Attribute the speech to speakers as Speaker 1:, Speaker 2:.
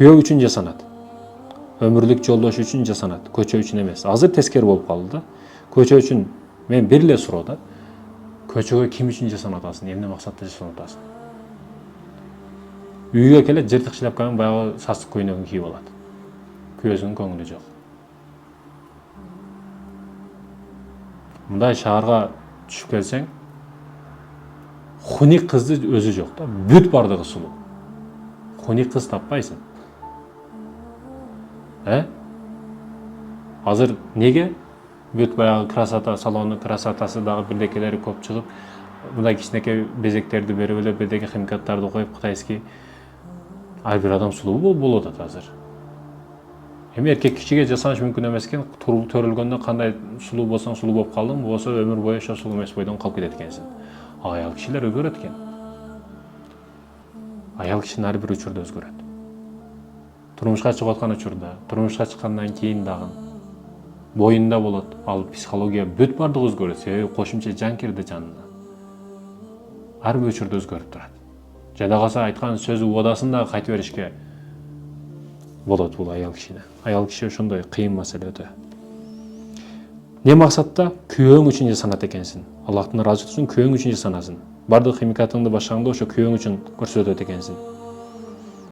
Speaker 1: күйөө үчүн жасанат. Өмүрлүк жолдош үчүн жасанат, көчө үчүн эмес. Азыр тескери болуп калды да. Көчө үчүн мен бир эле суроо да. Көчөгө ким үчүн жасанып атасың, эмне максатта жасанып атасың? Үйгө келет, жыртык шляпканы баягы сасык көйнөгүн кийип алат. Күйөөсүнүн көңүлү жок. Мындай шаарга түшүп келсең, хуник кызды өзү жок да, бүт бардыгы сулуу. Хуник кыз таппайсың. Азыр неге? Бүт баягы красота салону, красотасы дагы бирдекелери көп чыгып, мындай кичинекей безектерди берип эле, бирдеке химикаттарды коюп, кытайский ар бир адам сулуу болуп атат азыр. Эми эркек кишиге жасаныш мүмкүн эмес экен, төрөлгөндө кандай сулуу болсоң сулуу болуп калдың, болбосо өмүр бою ошо сулуу эмес бойдон калып кетет экенсиң. Аял кишилер өзгөрөт экен. Аял кишинин ар бир учурда өзгөрөт. Турмушка чыгып аткан учурда, турмушка чыккандан кийин дагы боюнда болот. Ал психология бүт бардыгы өзгөрөт. Себеби кошумча жан кирди жанына. Ар бир учурда өзгөрүп турат. Жада калса айткан сөзү убадасын дагы кайтып беришке болот бул аял кишине. Аял киши ошондой кыйын маселе өтө. Не максатта? Күйөөң үчүн жасанат экенсиң. Аллахтын ыраазы үчүн күйөөң үчүн жасанасың. Бардык химикатыңды башлаганда ошо күйөөң үчүн көрсөтөт экенсиң.